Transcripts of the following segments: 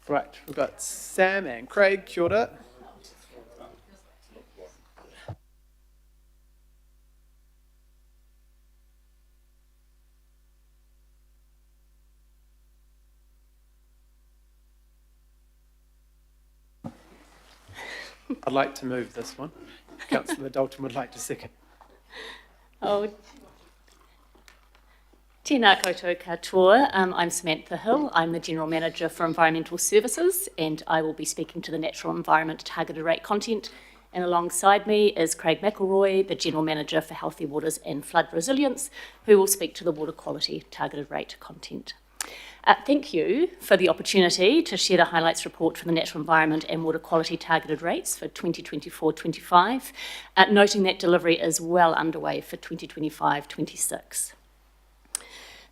Right, we've got Sam and Craig. Kia ora. I'd like to move this one. Councillor Dalton would like to second. Oh, tēnā koutou katoa. I'm Samantha Hill. I'm the General Manager for Environmental Services, and I will be speaking to the Natural Environment Targeted Rate content. And alongside me is Craig McElroy, the General Manager for Healthy Waters and Flood Resilience, who will speak to the Water Quality Targeted Rate content. Thank you for the opportunity to share the highlights report for the natural environment and water quality targeted rates for 2024-25, noting that delivery is well underway for 2025-26.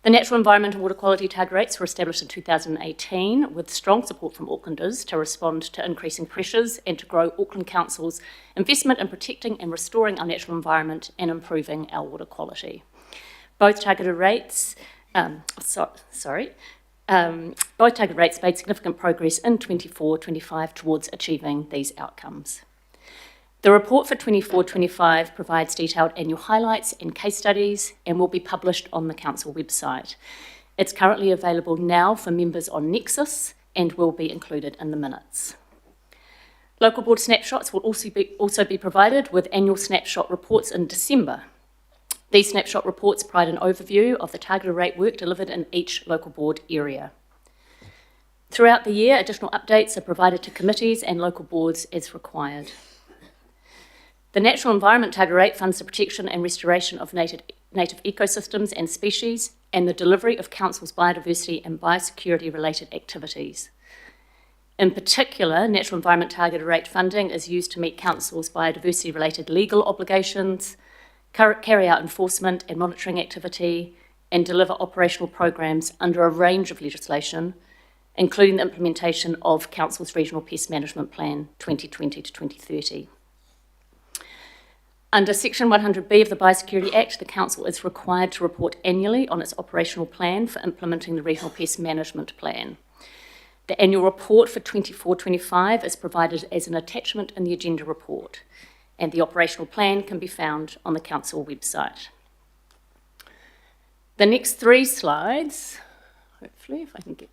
The natural environment and water quality target rates were established in 2018 with strong support from Aucklanders to respond to increasing pressures and to grow Auckland Council's investment in protecting and restoring our natural environment and improving our water quality. Both targeted rates made significant progress in 24-25 towards achieving these outcomes. The report for 24-25 provides detailed annual highlights and case studies and will be published on the Council website. It's currently available now for members on Nexus and will be included in the minutes. Local board snapshots will also be provided with annual snapshot reports in December. These snapshot reports provide an overview of the targeted rate work delivered in each local board area. Throughout the year, additional updates are provided to committees and local boards as required. The Natural Environment Target Rate funds the protection and restoration of native ecosystems and species and the delivery of Council's biodiversity and biosecurity related activities. In particular, Natural Environment Targeted Rate funding is used to meet Council's biodiversity related legal obligations, carry out enforcement and monitoring activity, and deliver operational programs under a range of legislation, including the implementation of Council's Regional Pest Management Plan 2020 to 2030. Under Section 100B of the Biosecurity Act, the Council is required to report annually on its operational plan for implementing the Regional Pest Management Plan. The annual report for 24-25 is provided as an attachment in the agenda report, and the operational plan can be found on the Council website. The next three slides, hopefully if I can get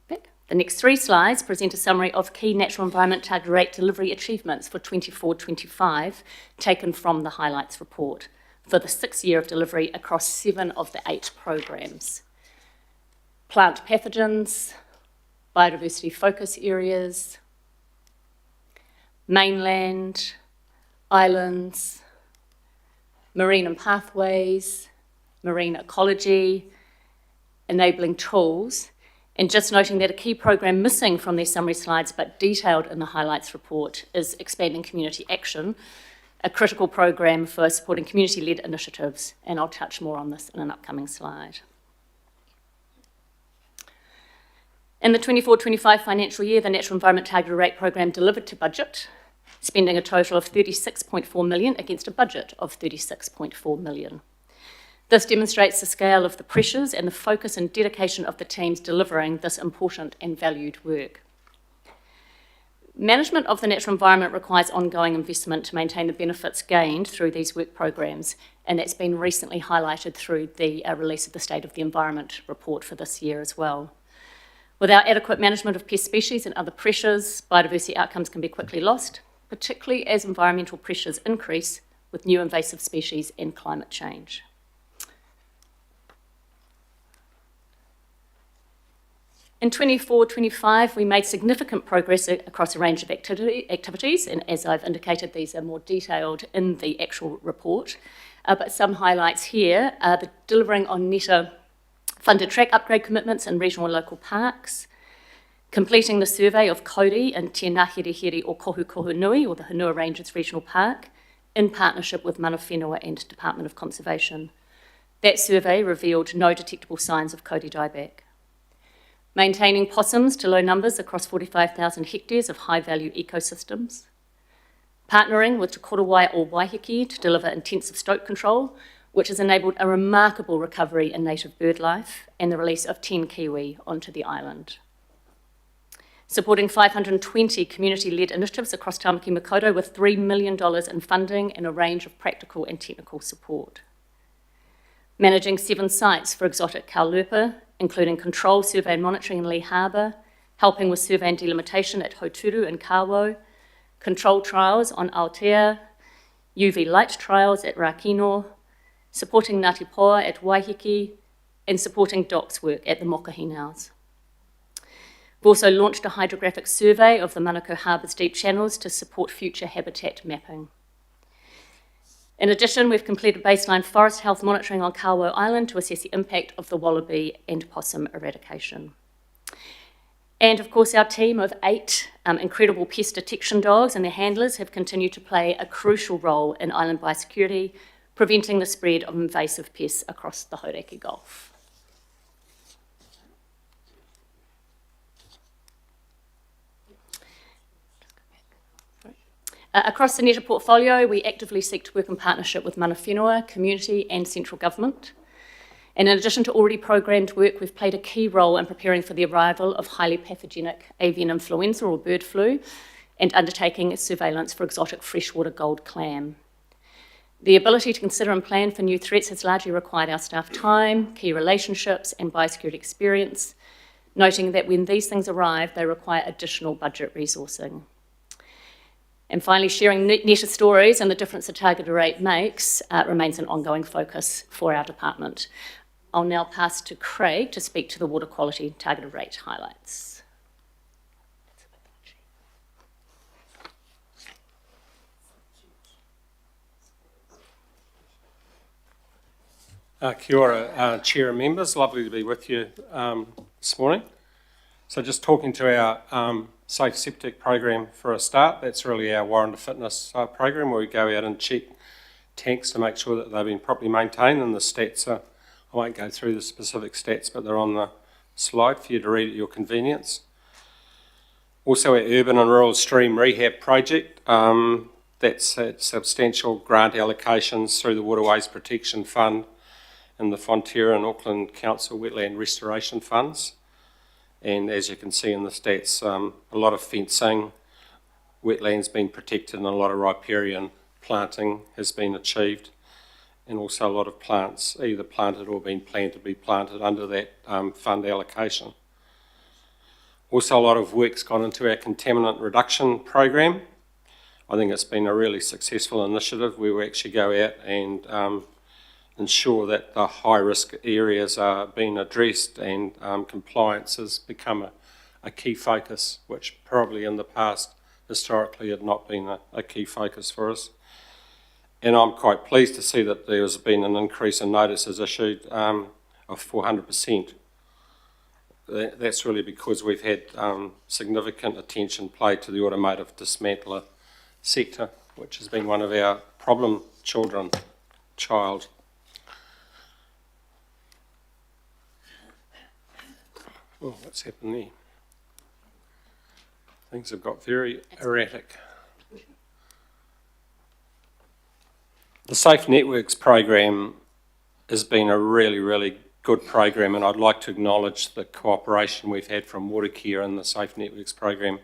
back. The next three slides present a summary of key natural environment target rate delivery achievements for 24-25 taken from the highlights report for the 6th year of delivery across 7 of the 8 programs. Plant pathogens, biodiversity focus areas, mainland, islands, marine and pathways, marine ecology, enabling tools, and just noting that a key program missing from these summary slides but detailed in the highlights report is expanding community action, a critical program for supporting community-led initiatives, and I'll touch more on this in an upcoming slide. In the 24-25 financial year, the Natural Environment Targeted Rate Program delivered to budget, spending a total of $36.4 million against a budget of $36.4 million. This demonstrates the scale of the pressures and the focus and dedication of the teams delivering this important and valued work. Management of the natural environment requires ongoing investment to maintain the benefits gained through these work programs, and that's been recently highlighted through the release of the State of the Environment report for this year as well. Without adequate management of pest species and other pressures, biodiversity outcomes can be quickly lost, particularly as environmental pressures increase with new invasive species and climate change. In 24-25, we made significant progress across a range of activities, and as I've indicated, these are more detailed in the actual report. But some highlights here are the delivering on NETA funded track upgrade commitments in regional and local parks, completing the survey of Kauri in Te Ngāhere o Kohu Nui, or the Hanua Ranges Regional Park, in partnership with Mana Whenua and Department of Conservation. That survey revealed no detectable signs of Kauri dieback. Maintaining possums to low numbers across 45,000 hectares of high-value ecosystems. partnering with Te Korowai o Waiheke to deliver intensive stoat control, which has enabled a remarkable recovery in native bird life and the release of 10 kiwi onto the island. Supporting 520 community-led initiatives across Tamaki Makaurau with $3 million in funding and a range of practical and technical support. Managing 7 sites for exotic kaulepa, including control, survey and monitoring in Lee Harbour, helping with survey and delimitation at Hauturu and Kawo, control trials on Aotea, UV light trials at Rakino, supporting Ngāti Poa at Waiheke, and supporting DOCS work at the Mokahinau's. We've also launched a hydrographic survey of the Manukau Harbour's deep channels to support future habitat mapping. In addition, we've completed baseline forest health monitoring on Kawo Island to assess the impact of the wallaby and possum eradication. And of course, our team of 8 incredible pest detection dogs and their handlers have continued to play a crucial role in island biosecurity, preventing the spread of invasive pests across the Hauraki Gulf. Across the Netta portfolio, we actively seek to work in partnership with mana whenua, community and central government. And in addition to already programmed work, we've played a key role in preparing for the arrival of highly pathogenic avian influenza or bird flu and undertaking surveillance for exotic freshwater gold clam. The ability to consider and plan for new threats has largely required our staff time, key relationships and biosecurity experience, noting that when these things arrive, they require additional budget resourcing. And finally, sharing Netta stories and the difference the targeted rate makes remains an ongoing focus for our department. I'll now pass to Craig to speak to the water quality targeted rate highlights. Kia ora, Chair and members. Lovely to be with you this morning. So just talking to our Safe Septic program for a start. That's really our warrant of fitness program where we go out and check tanks to make sure that they've been properly maintained, and the stats are, I won't go through the specific stats, but they're on the slide for you to read at your convenience. Also our urban and rural stream rehab project. That's had substantial grant allocations through the Waterways Protection Fund and the Fonterra and Auckland Council Wetland Restoration Funds. And as you can see in the stats, a lot of fencing, wetlands being protected, and a lot of riparian planting has been achieved, and also a lot of plants either planted or being planned to be planted under that fund allocation. Also a lot of work's gone into our contaminant reduction program. I think it's been a really successful initiative where we actually go out and ensure that the high-risk areas are being addressed, and compliance has become a key focus, which probably in the past historically had not been a key focus for us. And I'm quite pleased to see that there's been an increase in notices issued of 400%. That's really because we've had significant attention paid to the automotive dismantler sector, which has been one of our problem child. Oh, what's happened there? Things have got very erratic. The Safe Networks program has been a really, really good program, and I'd like to acknowledge the cooperation we've had from Watercare and the Safe Networks program.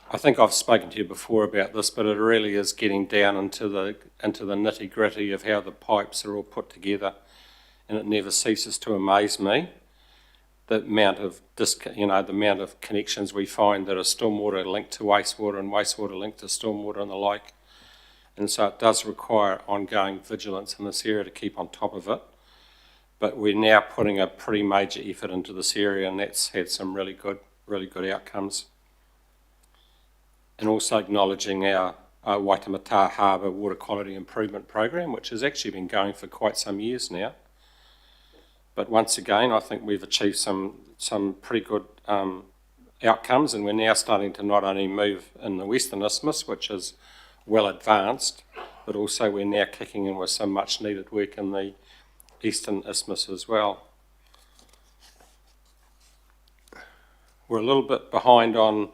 I think I've spoken to you before about this, but it really is getting down into the nitty-gritty of how the pipes are all put together, and it never ceases to amaze me the amount of connections we find that are stormwater linked to wastewater and wastewater linked to stormwater and the like. And so it does require ongoing vigilance in this area to keep on top of it. But we're now putting a pretty major effort into this area, and that's had some really good outcomes. And also acknowledging our Waitemata Harbour Water Quality Improvement Program, which has actually been going for quite some years now. But once again, I think we've achieved some pretty good outcomes, and we're now starting to not only move in the Western Isthmus, which is well advanced, but also we're now kicking in with some much needed work in the Eastern Isthmus as well. We're a little bit behind on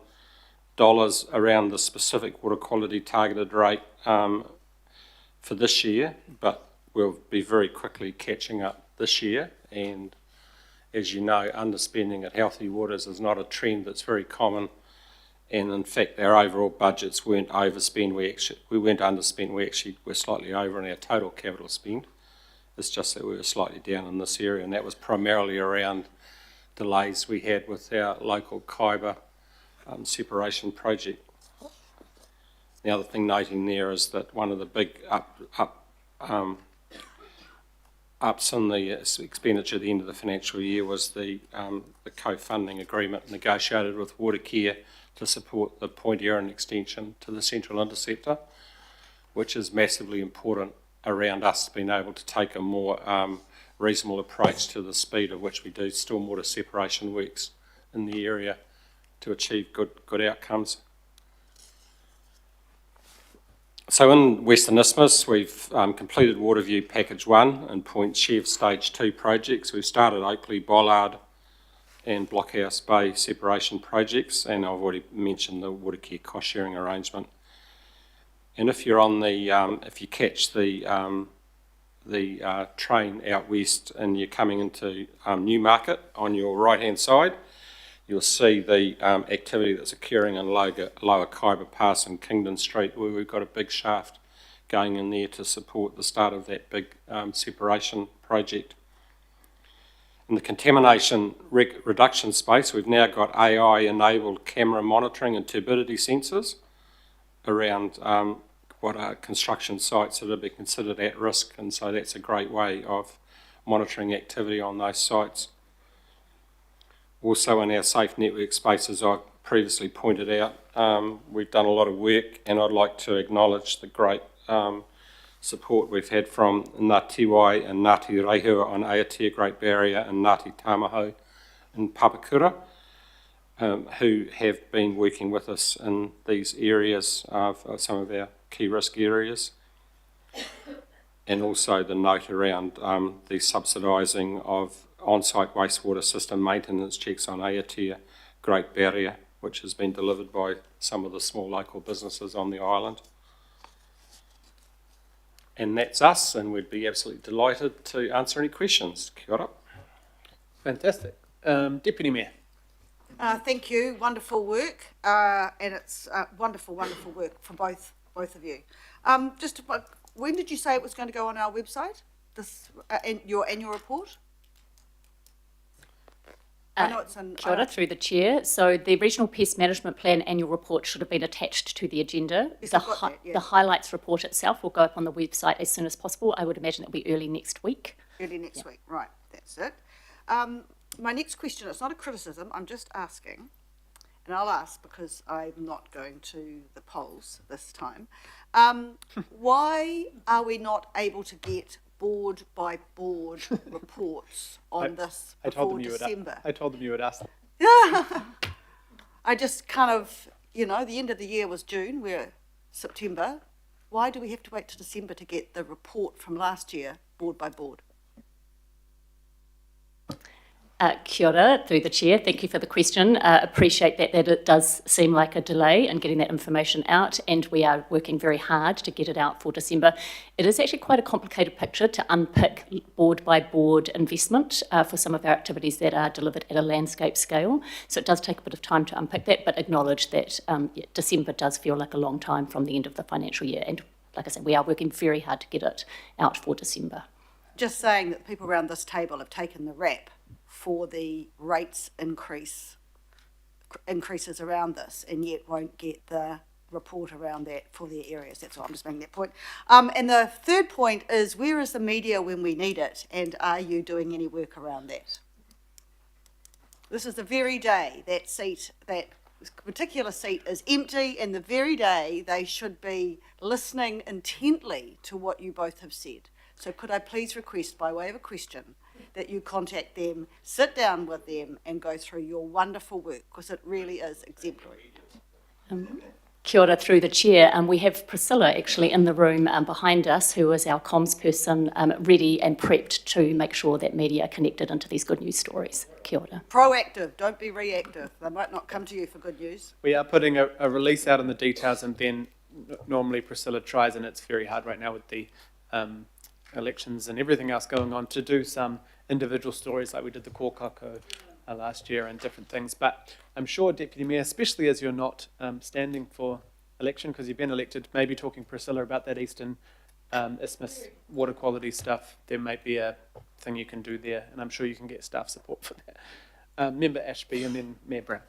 dollars around the specific water quality targeted rate for this year, but we'll be very quickly catching up this year. And as you know, underspending at Healthy Waters is not a trend that's very common. And in fact, our overall budgets weren't overspent. We weren't underspent. We actually were slightly over in our total capital spend. It's just that we were slightly down in this area, and that was primarily around delays we had with our local Kaiba separation project. The other thing noting there is that one of the big ups in the expenditure at the end of the financial year was the co-funding agreement negotiated with Watercare to support the Point Erin extension to the Central Interceptor, which is massively important around us being able to take a more reasonable approach to the speed at which we do stormwater separation works in the area to achieve good outcomes. So in Western Isthmus, we've completed Waterview Package 1 and Point Chev Stage 2 projects. We've started Oakley, Bollard and Blockhouse Bay separation projects, and I've already mentioned the Watercare cost sharing arrangement. And if you're on the, if you catch the train out west and you're coming into Newmarket on your right-hand side, you'll see the activity that's occurring in Lower Kaiba Pass and Kingdon Street, where we've got a big shaft going in there to support the start of that big separation project. In the contamination reduction space, we've now got AI-enabled camera monitoring and turbidity sensors around what are construction sites that are being considered at risk, and so that's a great way of monitoring activity on those sites. Also in our safe network space, as I previously pointed out, we've done a lot of work, and I'd like to acknowledge the great support we've had from Ngāti Wai and Ngāti Rehua on Aotea Great Barrier and Ngāti Tamaho in Papakura, who have been working with us in these areas of some of our key risk areas. And also the note around the subsidising of on-site wastewater system maintenance checks on Aotea Great Barrier, which has been delivered by some of the small local businesses on the island. And that's us, and we'd be absolutely delighted to answer any questions. Kia ora. Fantastic. Deputy Mayor. Thank you. Wonderful work, and it's wonderful work for both of you. When did you say it was going to go on our website? This your annual report. I know it's in. Kia ora, through the chair. So the Regional Pest Management Plan annual report should have been attached to the agenda. Yes, The highlights report itself will go up on the website as soon as possible. I would imagine it'll be early next week. Early next week, right, that's it. My next question, it's not a criticism, I'm just asking, and I'll ask because I'm not going to the polls this time. Why are we not able to get board by board reports on this before December? I told them you would ask them. I just kind of, the end of the year was June, we're September. Why do we have to wait to December to get the report from last year, board by board? Kia ora, through the chair. Thank you for the question. Appreciate that it does seem like a delay in getting that information out, and we are working very hard to get it out for December. It is actually quite a complicated picture to unpick board by board investment for some of our activities that are delivered at a landscape scale. So it does take a bit of time to unpick that, but acknowledge that December does feel like a long time from the end of the financial year. And like I said, we are working very hard to get it out for December. Just saying that the people around this table have taken the rap for the rates increases around this, and yet won't get the report around that for their areas. That's all, I'm just making that point. And the third point is, where is the media when we need it, and are you doing any work around that? This is the very day that particular seat is empty, and the very day they should be listening intently to what you both have said. So could I please request, by way of a question, that you contact them, sit down with them and go through your wonderful work, because it really is exemplary. Kia ora through the chair. We have Priscilla actually in the room behind us, who is our comms person, ready and prepped to make sure that media are connected into these good news stories. Kia ora. Proactive, don't be reactive. They might not come to you for good news. We are putting a release out on the details, and then normally Priscilla tries, and it's very hard right now with the elections and everything else going on, to do some individual stories like we did the kōkako last year and different things. But I'm sure, Deputy Mayor, especially as you're not standing for election because you've been elected, maybe talking to Priscilla about that Eastern Isthmus water quality stuff, there may be a thing you can do there, and I'm sure you can get staff support for that. Member Ashby and then Mayor Brown.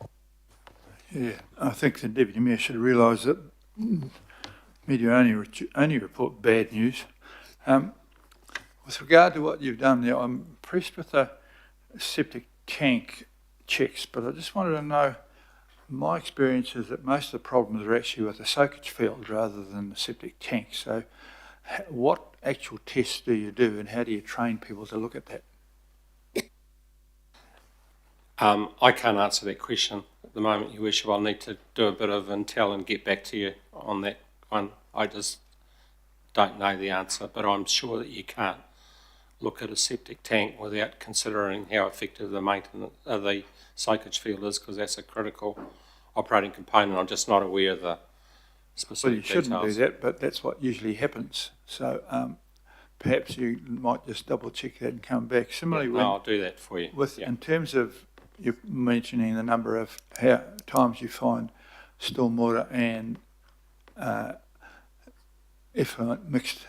Yeah, I think the Deputy Mayor should realise that media only report bad news. With regard to what you've done there, I'm impressed with the septic tank checks, but I just wanted to know, my experience is that most of the problems are actually with the soakage field rather than the septic tank. So what actual tests do you do, and how do you train people to look at that? I can't answer that question at the moment, Your Worship. I'll need to do a bit of intel and get back to you on that one. I just don't know the answer, but I'm sure that you can't look at a septic tank without considering how effective the maintenance of the soakage field is, because that's a critical operating component. I'm just not aware of the specific details. Well, you shouldn't do that, but that's what usually happens. So perhaps you might just double check that and come back. Similarly, Yeah, no, I'll do that for you. In terms of you mentioning the number of times you find stormwater and effluent mixed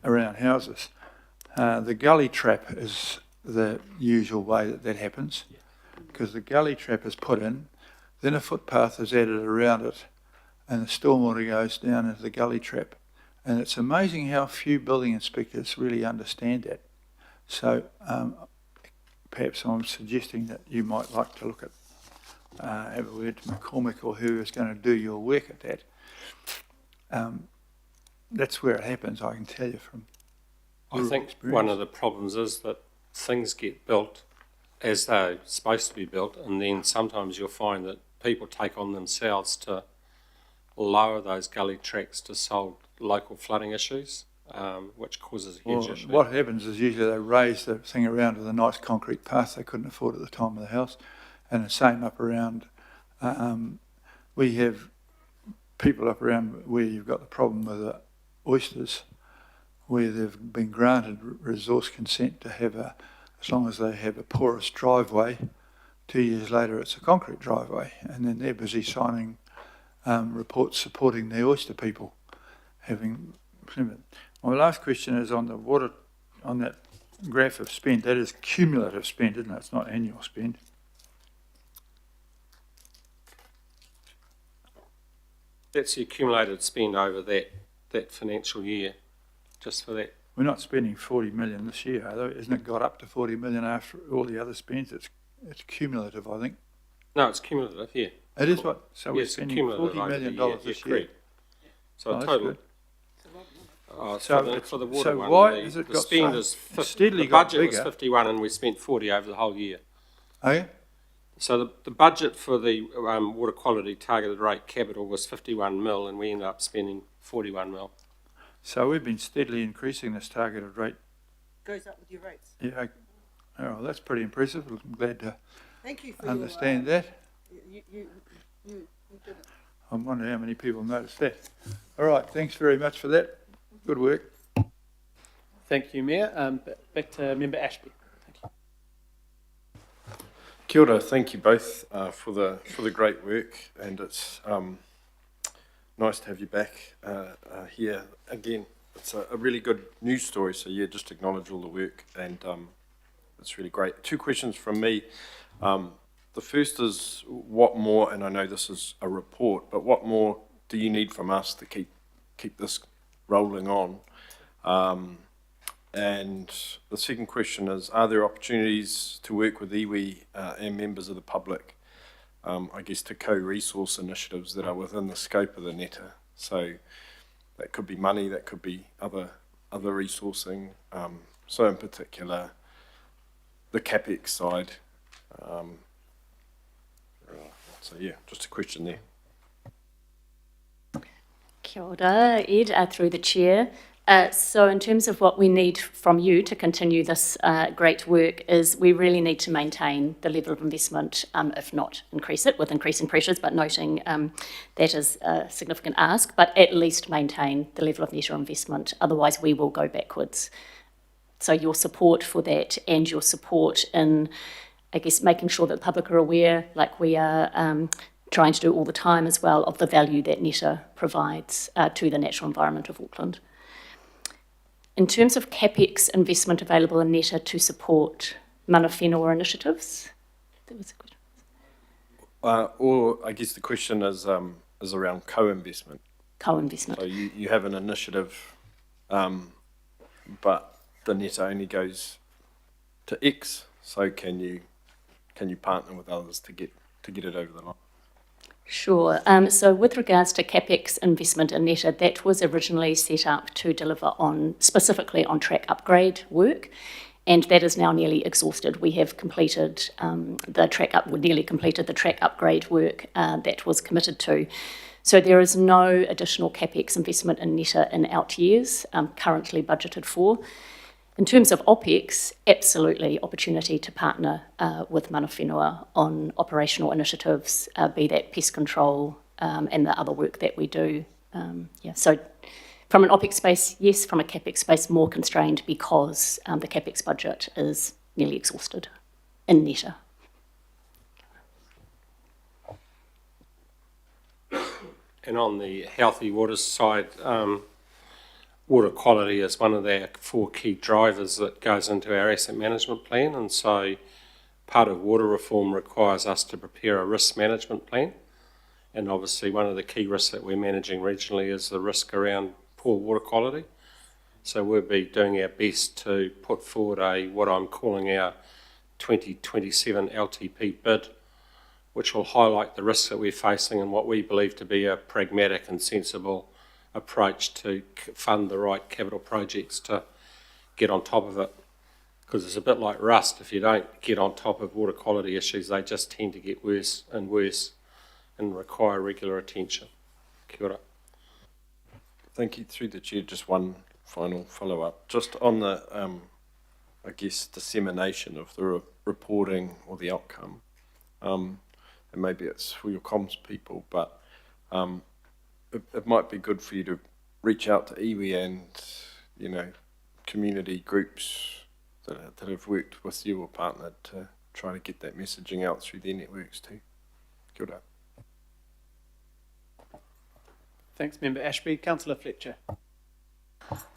around houses, the gully trap is the usual way that happens, because the gully trap is put in, then a footpath is added around it, and the stormwater goes down into the gully trap. And it's amazing how few building inspectors really understand that. So perhaps I'm suggesting that you might like to look at, have a word to McCormick or who is going to do your work at that. That's where it happens, I can tell you from I think experience. One of the problems is that things get built as they're supposed to be built, and then sometimes you'll find that people take on themselves to lower those gully tracks to solve local flooding issues, which causes a huge issue. What happens is usually they raise the thing around with a nice concrete path they couldn't afford at the time of the house, and the same up around. We have people up around where you've got the problem with the oysters, where they've been granted resource consent to have as long as they have a porous driveway, 2 years later it's a concrete driveway, and then they're busy signing reports supporting the oyster people. My last question is on the water, on that graph of spend. That is cumulative spend, isn't it? It's not annual spend. That's the accumulated spend over that financial year, just for that. We're not spending 40 million this year, although isn't it got up to 40 million after all the other spends? It's cumulative, I think. No, it's cumulative, yeah. It is what? So we're Yes, spending cumulative $40 million this year. correct. So Oh, total. that's For the water so one, why the, has it the got spend so is steadily the got budget was bigger? 51 and we spent 40 over the whole year. Oh, yeah? So the budget for the water quality targeted rate capital was 51 mil, and we ended up spending 41 mil. So we've been steadily increasing this targeted rate. Goes up with your rates. Yeah. Oh, that's pretty impressive. I'm glad to Thank you for understand that. You did it. I wonder how many people noticed that. All right, thanks very much for that. Good work. Thank you, Mayor. Back to Member Ashby. Thank you. Kia ora, thank you both for the great work, and it's nice to have you back here again. It's a really good news story, so yeah, just acknowledge all the work, and it's really great. 2 questions from me. The first is, what more, and I know this is a report, but what more do you need from us to keep this rolling on? And the second question is, are there opportunities to work with iwi and members of the public, I guess, to co-resource initiatives that are within the scope of the NETA? So that could be money, that could be other resourcing. So in particular, the CapEx side. So yeah, just a question there. Kia ora, Ed, through the chair. So in terms of what we need from you to continue this great work is we really need to maintain the level of investment, if not increase it with increasing pressures, but noting that is a significant ask, but at least maintain the level of net investment. Otherwise, we will go backwards. So your support for that and your support in, I guess, making sure that the public are aware, like we are trying to do all the time as well, of the value that NETA provides to the natural environment of Auckland. In terms of CapEx investment available in NETA to support mana whenua initiatives, that was a question. Or I guess the question is around co-investment. Co-investment. So you have an initiative, but the NETA only goes to X. So can you partner with others to get it over the line? Sure. So with regards to CapEx investment in NETA, that was originally set up to deliver specifically on track upgrade work, and that is now nearly exhausted. We have completed nearly completed the track upgrade work that was committed to. So there is no additional CapEx investment in NETA in out years currently budgeted for. In terms of OPEX, absolutely opportunity to partner with mana whenua on operational initiatives, be that pest control and the other work that we do. So from an OPEX space, yes. From a CapEx space, more constrained because the CapEx budget is nearly exhausted in NETA. And on the healthy waters side, water quality is one of the 4 key drivers that goes into our asset management plan, and so part of water reform requires us to prepare a risk management plan, and obviously one of the key risks that we're managing regionally is the risk around poor water quality. So we'll be doing our best to put forward what I'm calling our 2027 LTP bid, which will highlight the risks that we're facing and what we believe to be a pragmatic and sensible approach to fund the right capital projects to get on top of it. Because it's a bit like rust. If you don't get on top of water quality issues, they just tend to get worse and worse and require regular attention. Kia ora. Thank you. Through the chair, just one final follow-up. Just on the, I guess, dissemination of the reporting or the outcome. And maybe it's for your comms people, but it might be good for you to reach out to iwi and, community groups that have worked with you or partnered to try to get that messaging out through their networks too. Kia ora. Thanks, Member Ashby. Councillor Fletcher.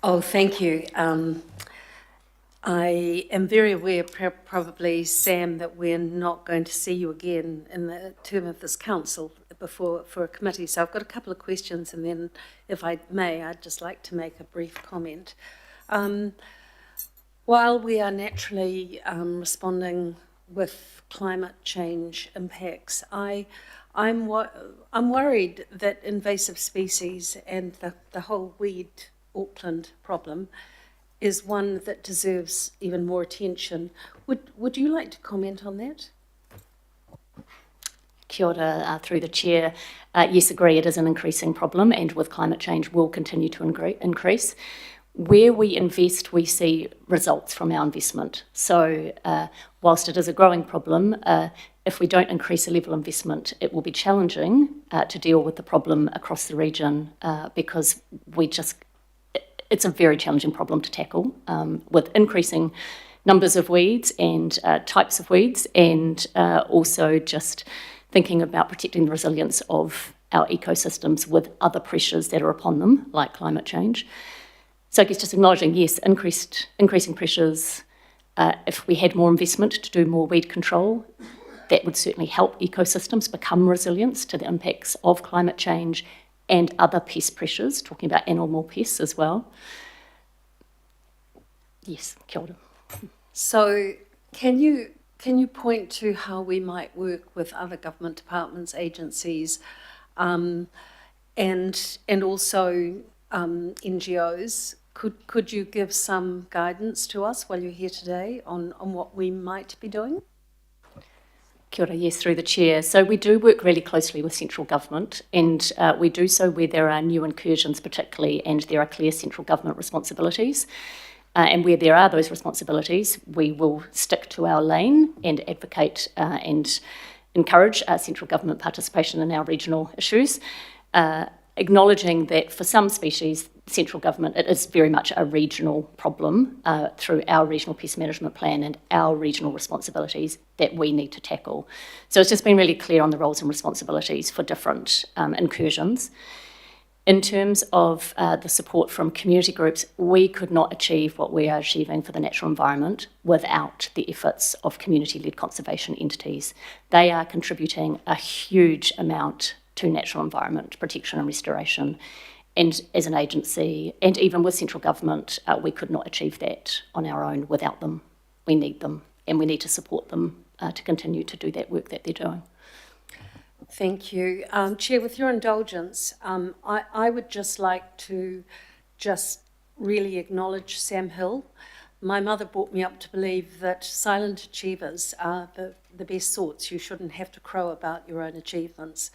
Oh, thank you. I am very aware, probably, Sam, that we're not going to see you again in the term of this council for a committee. So I've got a couple of questions, and then, if I may, I'd just like to make a brief comment. While we are naturally responding with climate change impacts, I'm worried that invasive species and the whole weed Auckland problem is one that deserves even more attention. Would you like to comment on that? Kia ora, through the chair. Yes, agree, it is an increasing problem, and with climate change will continue to increase. Where we invest, we see results from our investment. So whilst it is a growing problem, if we don't increase the level of investment, it will be challenging to deal with the problem across the region because it's a very challenging problem to tackle with increasing numbers of weeds and types of weeds, and also just thinking about protecting the resilience of our ecosystems with other pressures that are upon them, like climate change. So I guess just acknowledging, yes, increasing pressures. If we had more investment to do more weed control, that would certainly help ecosystems become resilient to the impacts of climate change and other pest pressures, talking about animal pests as well. Yes, kia ora. So can you point to how we might work with other government departments, agencies, and also NGOs? Could you give some guidance to us while you're here today on what we might be doing? Kia ora, yes, through the chair. So we do work really closely with central government, and we do so where there are new incursions particularly, and there are clear central government responsibilities. And where there are those responsibilities, we will stick to our lane and advocate and encourage central government participation in our regional issues, acknowledging that for some species, central government, it is very much a regional problem through our regional pest management plan and our regional responsibilities that we need to tackle. So it's just been really clear on the roles and responsibilities for different incursions. In terms of the support from community groups, we could not achieve what we are achieving for the natural environment without the efforts of community-led conservation entities. They are contributing a huge amount to natural environment protection and restoration. And as an agency, and even with central government, we could not achieve that on our own without them. We need them, and we need to support them to continue to do that work that they're doing. Thank you. Chair, with your indulgence, I would just like to just really acknowledge Sam Hill. My mother brought me up to believe that silent achievers are the best sorts. You shouldn't have to crow about your own achievements.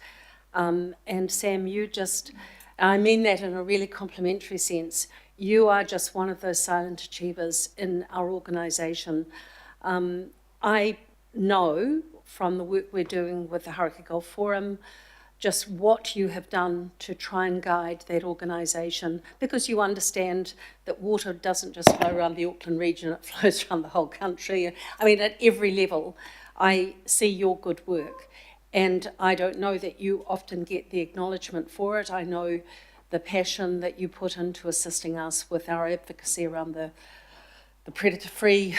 And Sam, you just, I mean that in a really complimentary sense, you are just one of those silent achievers in our organisation. I know from the work we're doing with the Hauraki Gulf Forum, just what you have done to try and guide that organisation, because you understand that water doesn't just flow around the Auckland region, it flows around the whole country. I mean, at every level, I see your good work. And I don't know that you often get the acknowledgement for it. I know the passion that you put into assisting us with our advocacy around the predator-free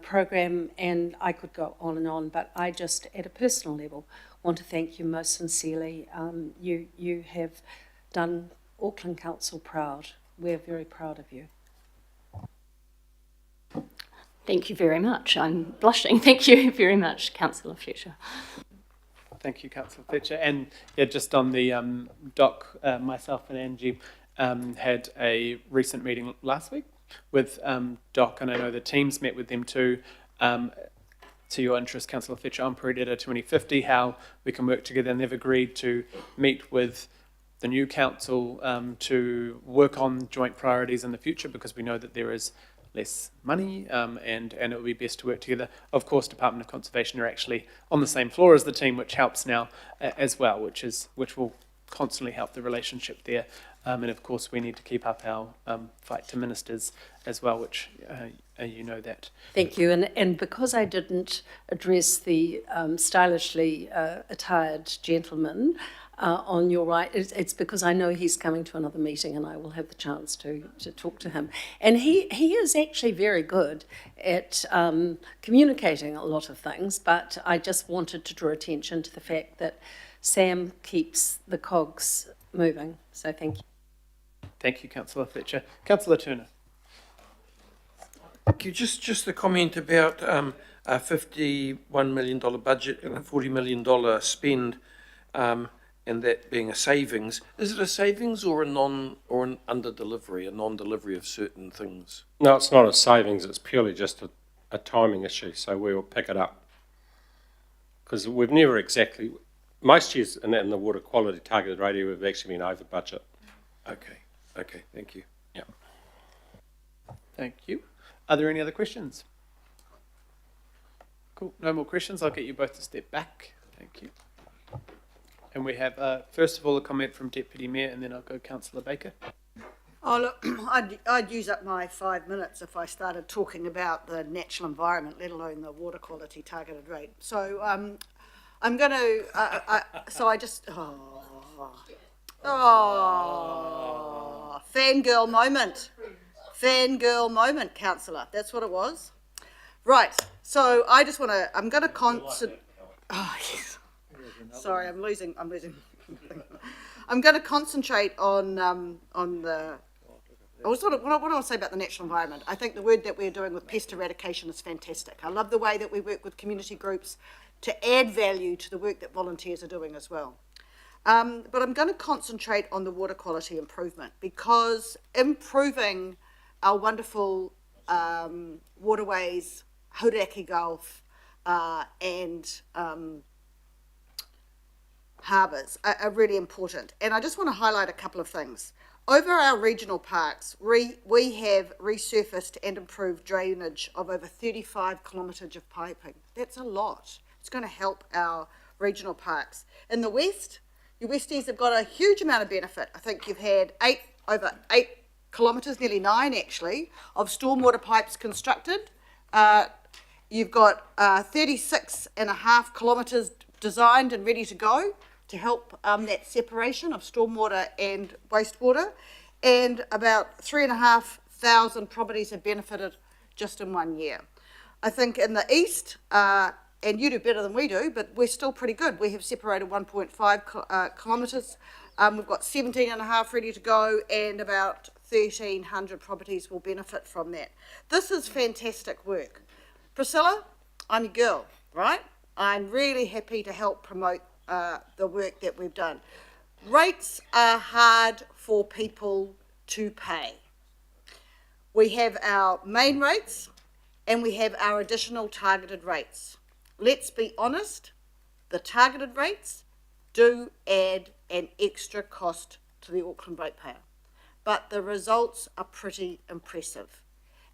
program, and I could go on, but I just, at a personal level, want to thank you most sincerely. You have done Auckland Council proud. We're very proud of you. Thank you very much. I'm blushing. Thank you very much, Councillor Fletcher. Thank you, Councillor Fletcher. And yeah, just on the doc, myself and Angie had a recent meeting last week with DOC, and I know the teams met with them too. To your interest, Councillor Fletcher, on Predator 2050, how we can work together, and they've agreed to meet with the new council to work on joint priorities in the future, because we know that there is less money and it would be best to work together. Of course, Department of Conservation are actually on the same floor as the team, which helps now as well, which will constantly help the relationship there. And of course, we need to keep up our fight to ministers as well, which you know that. Thank you. And because I didn't address the stylishly attired gentleman on your right, it's because I know he's coming to another meeting and I will have the chance to talk to him. And he is actually very good at communicating a lot of things, but I just wanted to draw attention to the fact that Sam keeps the cogs moving. So thank you. Thank you, Councillor Fletcher. Councillor Turner. Thank you. Just a comment about a $51 million budget and a $40 million spend, and that being a savings. Is it a savings or an under delivery, a non-delivery of certain things? No, it's not a savings. It's purely just a timing issue. So we will pick it up because we've never exactly. Most years in the water quality targeted radio, we've actually been over budget. Okay, thank you. Yeah. Thank you. Are there any other questions? Cool. No more questions. I'll get you both to step back. Thank you. And we have, first of all, a comment from Deputy Mayor, and then I'll go Councillor Baker. Oh, look, I'd use up my 5 minutes if I started talking about the natural environment, let alone the water quality targeted rate. So I'm going to, fangirl moment, Councillor. That's what it was. Right. So I just want to, I'm going to concentrate. Oh, yes. Sorry, I'm losing. I'm going to concentrate on the. What do I want to say about the natural environment? I think the work that we're doing with pest eradication is fantastic. I love the way that we work with community groups to add value to the work that volunteers are doing as well. But I'm going to concentrate on the water quality improvement, because improving our wonderful waterways, Hauraki Gulf, and harbours are really important. And I just want to highlight a couple of things. Over our regional parks, we have resurfaced and improved drainage of over 35 kilometres of piping. That's a lot. It's going to help our regional parks. In the west, your Westies have got a huge amount of benefit. I think you've had over 8 kilometres, nearly 9 actually, of stormwater pipes constructed. You've got 36.5 kilometres designed and ready to go to help that separation of stormwater and wastewater, and about 3,500 properties have benefited just in 1 year. I think in the east, and you do better than we do, but we're still pretty good. We have separated 1.5 kilometres. We've got 17.5 ready to go, and about 1,300 properties will benefit from that. This is fantastic work. Priscilla, I'm your girl, right? I'm really happy to help promote the work that we've done. Rates are hard for people to pay. We have our main rates and we have our additional targeted rates. Let's be honest, the targeted rates do add an extra cost to the Auckland ratepayer, but the results are pretty impressive.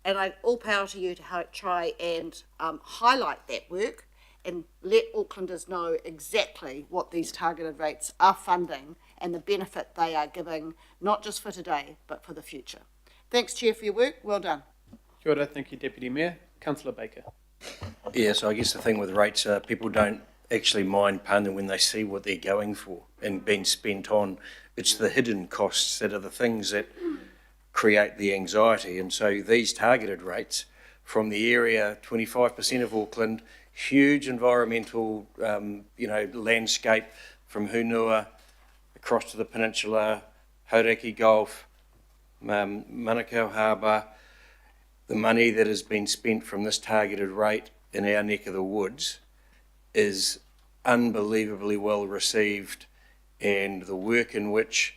And all power to you to try and highlight that work and let Aucklanders know exactly what these targeted rates are funding and the benefit they are giving, not just for today, but for the future. Thanks, Chair, for your work. Well done. Kia ora, thank you, Deputy Mayor. Councillor Baker. Yeah, so I guess the thing with rates, people don't actually mind paying when they see what they're going for and being spent on. It's the hidden costs that are the things that create the anxiety. And so these targeted rates from the area, 25% of Auckland, huge environmental, landscape from Hunua across to the peninsula, Hauraki Gulf, Manukau Harbour. The money that has been spent from this targeted rate in our neck of the woods is unbelievably well received, and the work in which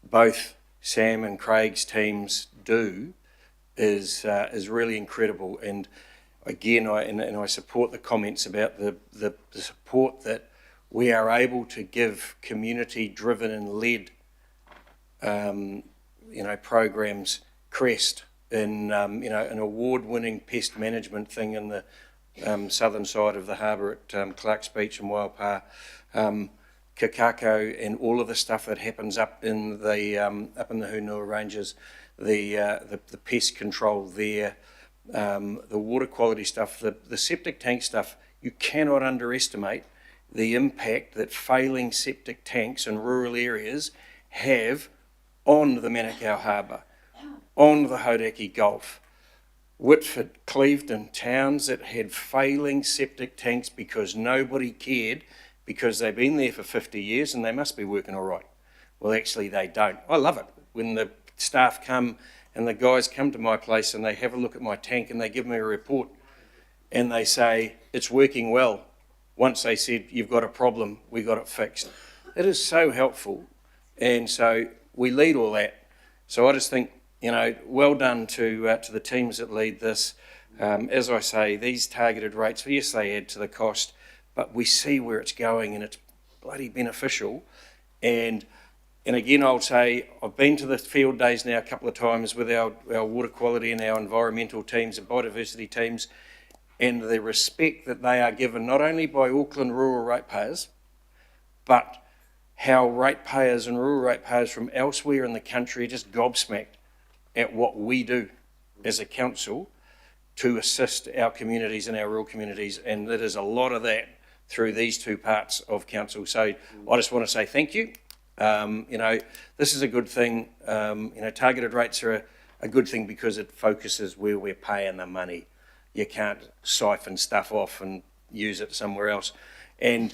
both Sam and Craig's teams do is really incredible. And again, I support the comments about the support that we are able to give community-driven and led, programs. Crest in an award-winning pest management thing in the southern side of the harbour at Clark's Beach and Waipā, Kakako, and all of the stuff that happens up in the Hunua Ranges, the pest control there. The water quality stuff, the septic tank stuff. You cannot underestimate the impact that failing septic tanks in rural areas have on the Manukau Harbour, on the Hauraki Gulf. Whitford, Clevedon, towns that had failing septic tanks because nobody cared, because they've been there for 50 years and they must be working all right. Well, actually they don't. I love it when the staff come and the guys come to my place and they have a look at my tank and they give me a report and they say, it's working well. Once they said, you've got a problem, we got it fixed. It is so helpful. And so we lead all that. So I just think, well done to the teams that lead this. As I say, these targeted rates, yes, they add to the cost, but we see where it's going and it's bloody beneficial. And again, I'll say, I've been to the field days now a couple of times with our water quality and our environmental teams and biodiversity teams, and the respect that they are given not only by Auckland rural ratepayers, but how ratepayers and rural ratepayers from elsewhere in the country are just gobsmacked at what we do as a council to assist our communities and our rural communities. And there's a lot of that through these two parts of council. So I just want to say thank you. This is a good thing. Targeted rates are a good thing because it focuses where we're paying the money. You can't siphon stuff off and use it somewhere else. And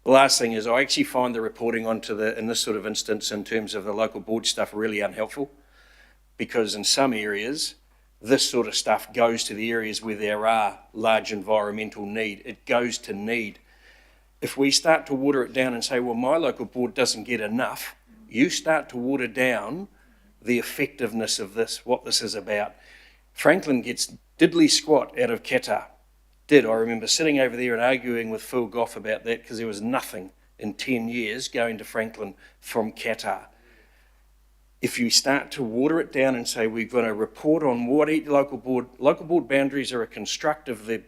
the last thing is I actually find the reporting in this sort of instance in terms of the local board stuff really unhelpful, because in some areas this sort of stuff goes to the areas where there are large environmental need. It goes to need. If we start to water it down and say, well, my local board doesn't get enough, you start to water down the effectiveness of this, what this is about. Franklin gets diddly squat out of Qatar. did. I remember sitting over there and arguing with Phil Goff about that because there was nothing in 10 years going to Franklin from Qatar. If you start to water it down and say we're going to report on what each local board boundaries are a construct of the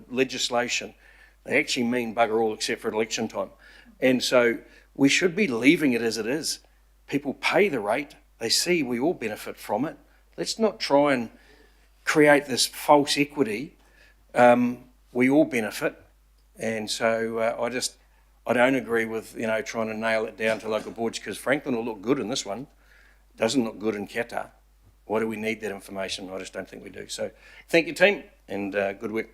legislation, they actually mean bugger all except for election time. And so we should be leaving it as it is. People pay the rate, they see we all benefit from it. Let's not try and create this false equity. We all benefit. And so I don't agree with, trying to nail it down to local boards, because Franklin will look good in this one. Doesn't look good in Qatar. Why do we need that information? I just don't think we do. So thank you, team, and good work.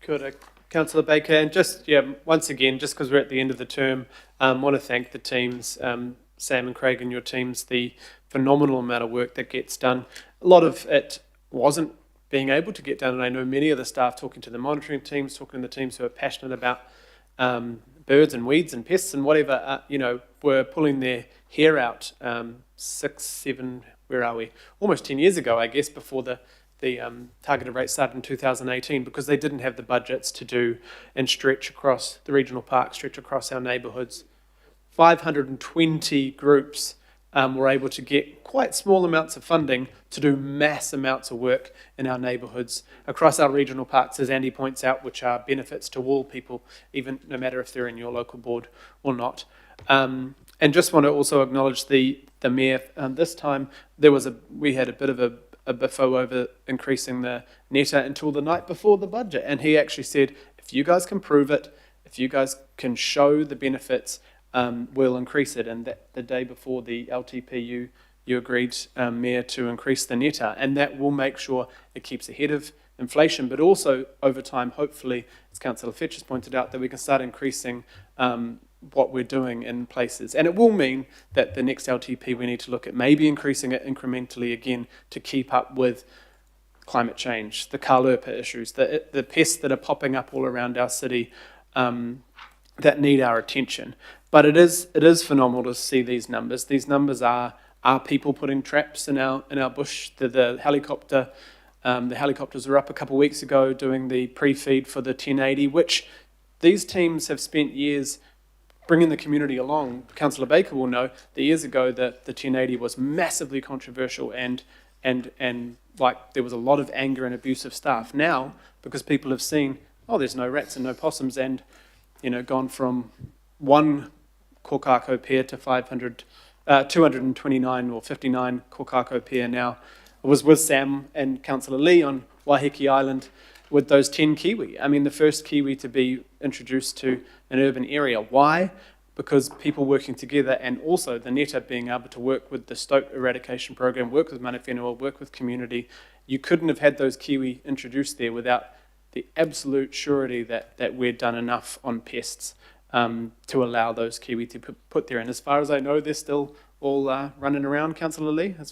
Kia ora, Councillor Baker, and once again, just because we're at the end of the term, I want to thank the teams, Sam and Craig and your teams, the phenomenal amount of work that gets done. A lot of it wasn't being able to get done, and I know many of the staff, talking to the monitoring teams, talking to the teams who are passionate about birds and weeds and pests and whatever, were pulling their hair out 6, 7, where are we? Almost 10 years ago, I guess, before the targeted rate started in 2018, because they didn't have the budgets to do and stretch across the regional park, stretch across our neighbourhoods. 520 groups were able to get quite small amounts of funding to do mass amounts of work in our neighbourhoods across our regional parks, as Andy points out, which are benefits to all people, even no matter if they're in your local board or not. And just want to also acknowledge the Mayor. This time we had a bit of a biffo over increasing the netta until the night before the budget, and he actually said, if you guys can prove it, if you guys can show the benefits, we'll increase it. And that the day before the LTP, you agreed, Mayor, to increase the netta, and that will make sure it keeps ahead of inflation, but also over time, hopefully, as Councillor Fetcher's pointed out, that we can start increasing what we're doing in places. And it will mean that the next LTP we need to look at maybe increasing it incrementally again to keep up with climate change, the Karlurpa issues, the pests that are popping up all around our city that need our attention. But it is phenomenal to see these numbers. These numbers are people putting traps in our bush. The helicopters were up a couple of weeks ago doing the pre-feed for the 1080, which these teams have spent years bringing the community along. Councillor Baker will know that years ago that the 1080 was massively controversial and like there was a lot of anger and abusive staff. Now, because people have seen, there's no rats and no possums, and gone from one kokako pair to 229 or 59 kokako pair now. I was with Sam and Councillor Lee on Waiheke Island with those 10 kiwi. I mean, the first kiwi to be introduced to an urban area. Why? Because people working together, and also the netta being able to work with the stoat eradication program, work with mana whenua, work with community. You couldn't have had those kiwi introduced there without the absolute surety that we'd done enough on pests to allow those kiwi to put there. And as far as I know, they're still all running around, Councillor Lee. I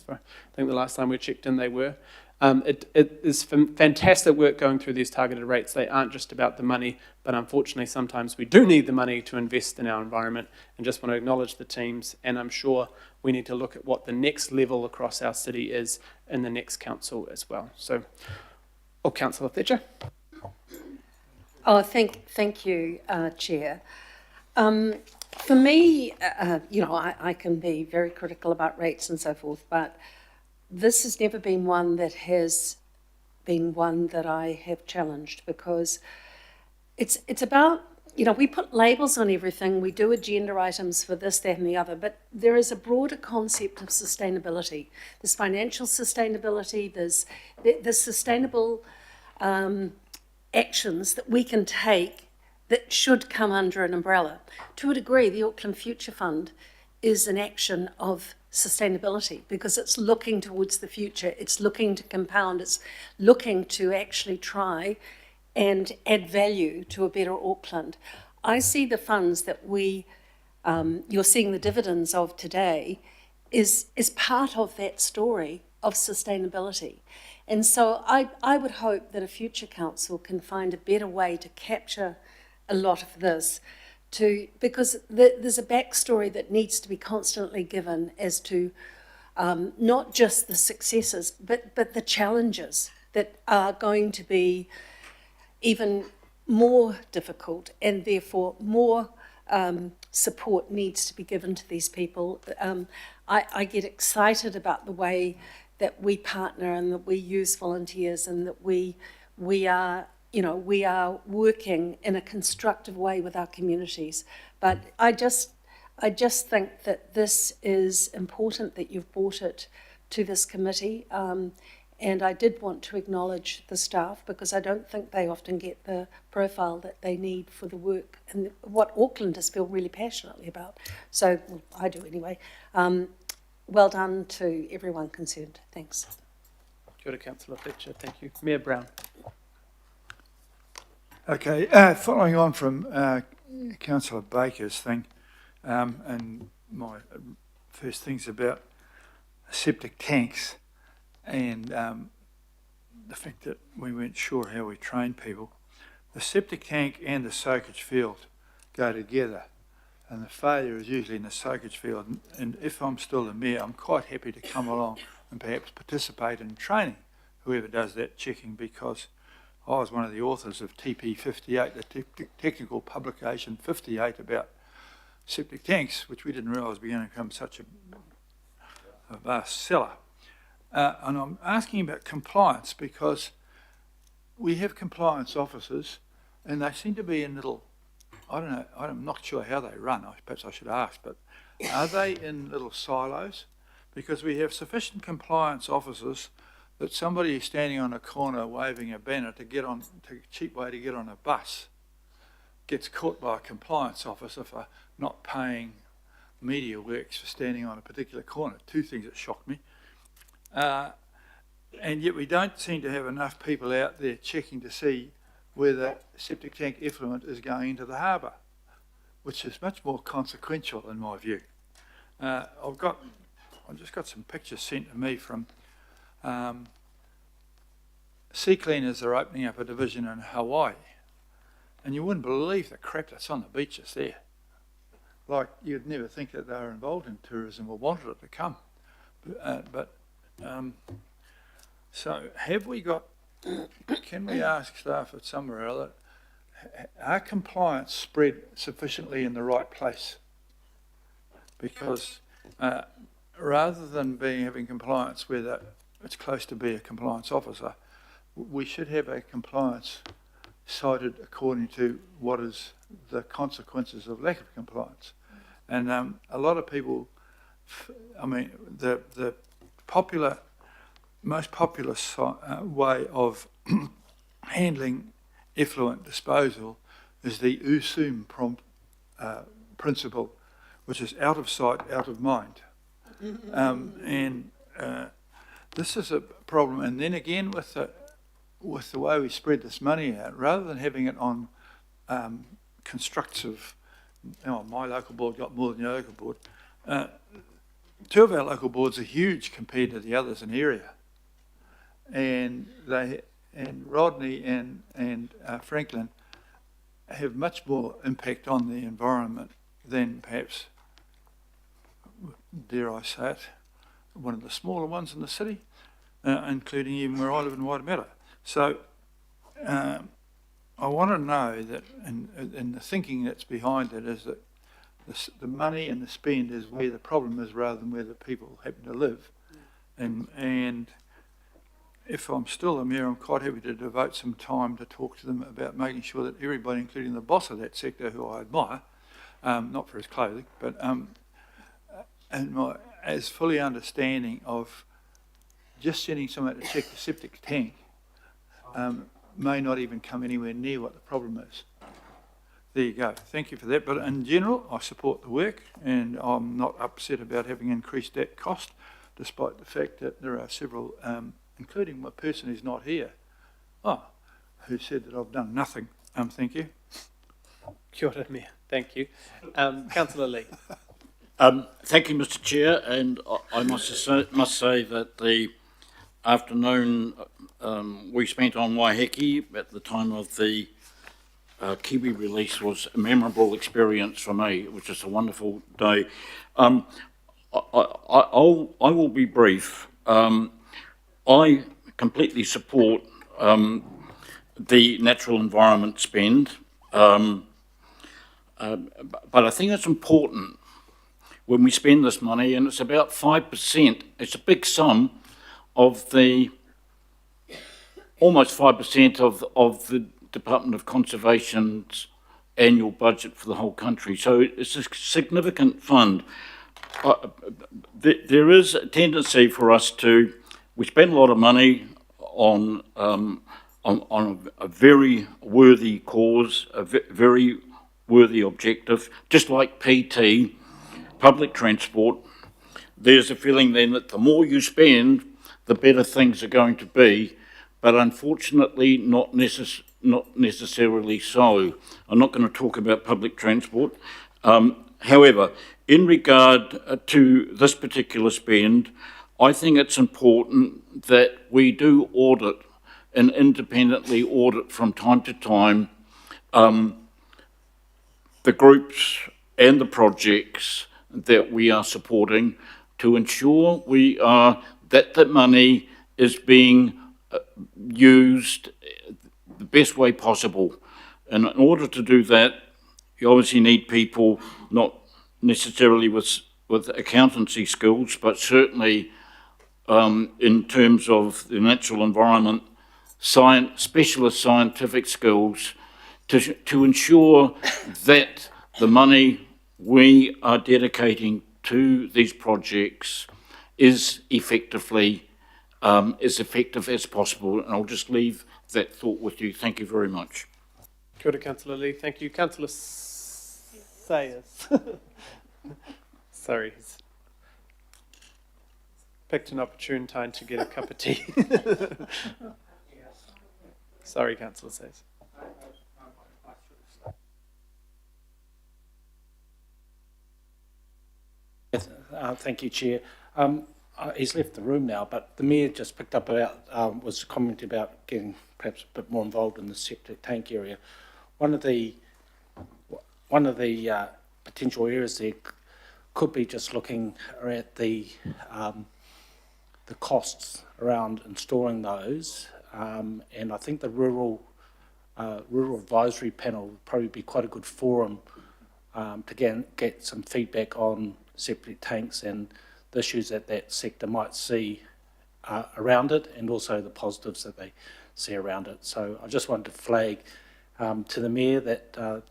think the last time we checked in, they were. It is fantastic work going through these targeted rates. They aren't just about the money, but unfortunately sometimes we do need the money to invest in our environment, and just want to acknowledge the teams. And I'm sure we need to look at what the next level across our city is in the next council as well. So, Councillor Fletcher. Thank you, Chair. For me, I can be very critical about rates and so forth, but this has never been one that I have challenged, because it's about, we put labels on everything, we do agenda items for this, that and the other, but there is a broader concept of sustainability. There's financial sustainability, there's sustainable actions that we can take that should come under an umbrella. To a degree, the Auckland Future Fund is an action of sustainability, because it's looking towards the future, it's looking to compound, it's looking to actually try and add value to a better Auckland. I see the funds that you're seeing the dividends of today is part of that story of sustainability. And so I would hope that a future council can find a better way to capture a lot of this, because there's a backstory that needs to be constantly given as to not just the successes, but the challenges that are going to be even more difficult, and therefore more support needs to be given to these people. I get excited about the way that we partner and that we use volunteers and that we are, we are working in a constructive way with our communities. But I just think that this is important that you've brought it to this committee. And I did want to acknowledge the staff because I don't think they often get the profile that they need for the work and what Aucklanders feel really passionately about. So, well, I do anyway. Well done to everyone concerned. Thanks. Kia ora, Councillor Fletcher. Thank you. Mayor Brown. Okay, following on from Councillor Baker's thing, and my first thing's about septic tanks and the fact that we weren't sure how we train people. The septic tank and the soakage field go together, and the failure is usually in the soakage field. And if I'm still the mayor, I'm quite happy to come along and perhaps participate in training whoever does that checking, because I was one of the authors of TP 58, the technical publication 58 about septic tanks, which we didn't realise was going to become such a vast seller. And I'm asking about compliance because we have compliance officers and they seem to be in little, I don't know, I'm not sure how they run, perhaps I should ask, but are they in little silos? Because we have sufficient compliance officers that somebody standing on a corner waving a banner to get on, to a cheap way to get on a bus gets caught by a compliance officer for not paying Media Works for standing on a particular corner. Two things that shocked me. And yet we don't seem to have enough people out there checking to see whether septic tank effluent is going into the harbour, which is much more consequential in my view. I've just got some pictures sent to me from sea cleaners are opening up a division in Hawaii, and you wouldn't believe the crap that's on the beaches there. Like, you'd never think that they were involved in tourism or wanted it to come. So have we got, can we ask staff at somewhere or other, are compliance spread sufficiently in the right place? Because rather than having compliance where it's close to be a compliance officer, we should have a compliance cited according to what is the consequences of lack of compliance. And a lot of people, I mean, the most popular way of handling effluent disposal is the USUM principle, which is out of sight, out of mind. This is a problem. And then again, with the way we spread this money out, rather than having it on constructive, my local board got more than your local board. Two of our local boards are huge compared to the others in the area, and Rodney and Franklin have much more impact on the environment than perhaps, dare I say it, one of the smaller ones in the city, including even where I live in Waitemata. So I want to know that, and the thinking that's behind it is that the money and the spend is where the problem is rather than where the people happen to live. And if I'm still the mayor, I'm quite happy to devote some time to talk to them about making sure that everybody, including the boss of that sector, who I admire, not for his clothing, but as fully understanding of just sending someone to check the septic tank may not even come anywhere near what the problem is. There you go. Thank you for that. But in general, I support the work, and I'm not upset about having increased that cost, despite the fact that there are several, including my person who's not here, who said that I've done nothing. Thank you. Kia ora, Mayor. Thank you. Councillor Lee. Thank you, Mr. Chair, and I must say that the afternoon we spent on Waiheke at the time of the Kiwi release was a memorable experience for me. It was just a wonderful day. I will be brief. I completely support the natural environment spend, but I think it's important when we spend this money, and it's about 5%, it's a big sum of the, almost 5% of the Department of Conservation's annual budget for the whole country. So it's a significant fund. There is a tendency for us to, we spend a lot of money on a very worthy cause, a very worthy objective, just like PT, public transport. There's a feeling then that the more you spend, the better things are going to be, but unfortunately not necessarily so. I'm not going to talk about public transport. However, in regard to this particular spend, I think it's important that we do audit and independently audit from time to time the groups and the projects that we are supporting to ensure that the money is being used the best way possible. And in order to do that, you obviously need people not necessarily with accountancy skills, but certainly in terms of the natural environment, specialist scientific skills to ensure that the money we are dedicating to these projects is effectively as effective as possible. And I'll just leave that thought with you. Thank you very much. Kia ora, Councillor Lee. Thank you. Councillor Sayers. Sorry, he's picked an opportune time to get a cup of tea. Sorry, Councillor Sayers. Thank you, Chair. He's left the room now, but the Mayor just picked up about, was commenting about getting perhaps a bit more involved in the septic tank area. One of the potential areas there could be just looking at the costs around installing those, and I think the rural advisory panel would probably be quite a good forum to get some feedback on septic tanks and the issues that sector might see around it, and also the positives that they see around it. So I just wanted to flag to the Mayor that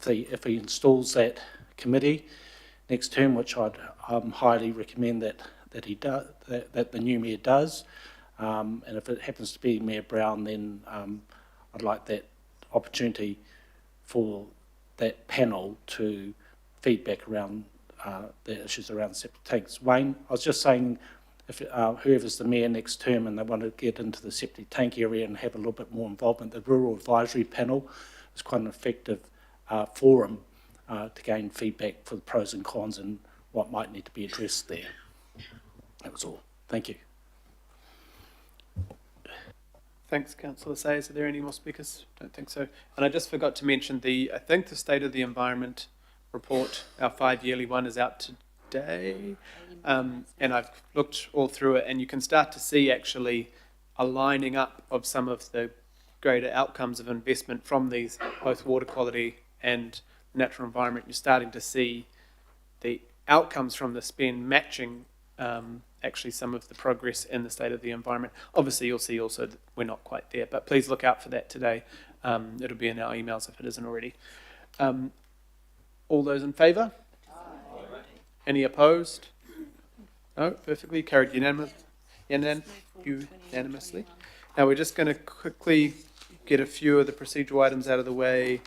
if he installs that committee next term, which I'd highly recommend that he does, that the new Mayor does, and if it happens to be Mayor Brown, then I'd like that opportunity for that panel to feedback around the issues around septic tanks. Wayne, I was just saying, if whoever's the Mayor next term and they want to get into the septic tank area and have a little bit more involvement, the Rural Advisory Panel is quite an effective forum to gain feedback for the pros and cons and what might need to be addressed there. That was all. Thank you. Thanks, Councillor Sayers. Are there any more speakers? Don't think so. And I just forgot to mention I think the State of the Environment report, our 5-yearly one, is out today. And I've looked all through it, and you can start to see actually a lining up of some of the greater outcomes of investment from these, both water quality and natural environment. You're starting to see the outcomes from the spend matching actually some of the progress in the State of the Environment. Obviously, you'll see also that we're not quite there, but please look out for that today. It'll be in our emails if it isn't already. All those in favour? Any opposed? No, perfectly carried unanimously. Now we're just going to quickly get a few of the procedural items out of the way.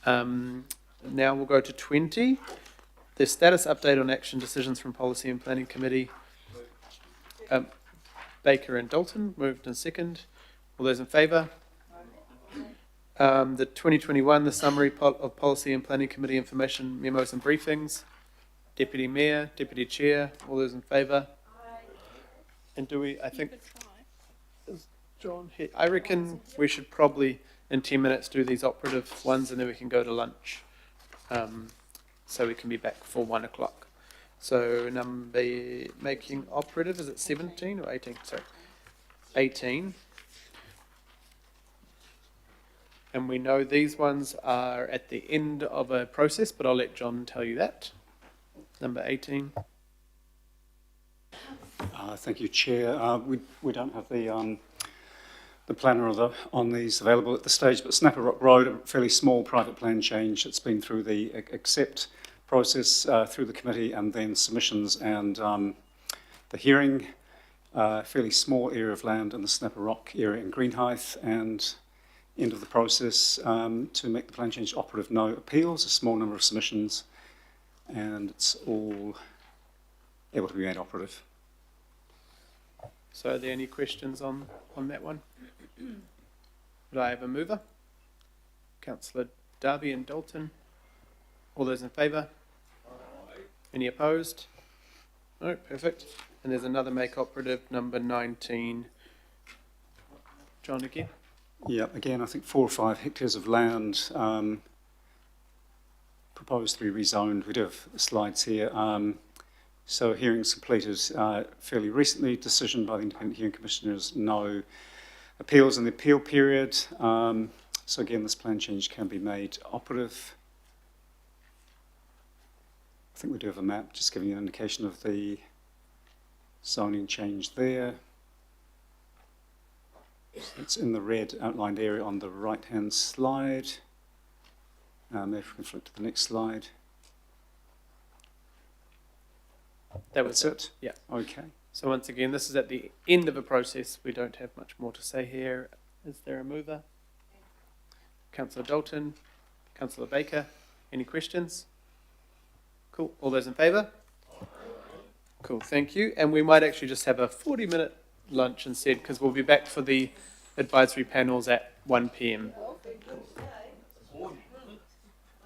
Now we'll go to 20. The status update on action decisions from Policy and Planning Committee. Baker and Dalton, moved and second. All those in favour? The 2021, the summary of Policy and Planning Committee information, memos and briefings. Deputy Mayor, Deputy Chair, all those in favour? And do we, I think, is John here? I reckon we should probably, in 10 minutes, do these operative ones and then we can go to lunch. So we can be back for 1 o'clock. So number making operative, is it 17 or 18? Sorry. 18. And we know these ones are at the end of a process, but I'll let John tell you that. Number 18. Thank you, Chair. We don't have the planner on these available at this stage, but Snapper Rock Road, a fairly small private plan change. It's been through the accept process through the committee and then submissions and the hearing. Fairly small area of land in the Snapper Rock area in Greenhithe, and end of the process to make the plan change operative. No appeals, a small number of submissions, and it's all able to be made operative. So are there any questions on that one? Would I have a mover? Councillor Darby and Dalton. All those in favour? Any opposed? No, perfect. And there's another make operative, number 19. John again. Yeah, again, I think 4 or 5 hectares of land proposed to be rezoned. We do have slides here. So hearings completed fairly recently. Decision by the Independent Hearing Commissioners, no appeals in the appeal period. So again, this plan change can be made operative. I think we do have a map just giving you an indication of the zoning change there. So it's in the red outlined area on the right-hand slide. Maybe if we can flip to the next slide. That's it? Yeah. Okay. So once again, this is at the end of a process. We don't have much more to say here. Is there a mover? Councillor Dalton, Councillor Baker, any questions? Cool. All those in favour? Cool, thank you. And we might actually just have a 40-minute lunch instead, because we'll be back for the advisory panels at 1 p.m.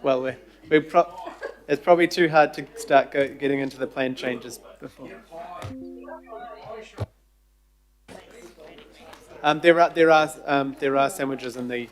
Well, it's probably too hard to start getting into the plan changes before. There are sandwiches in the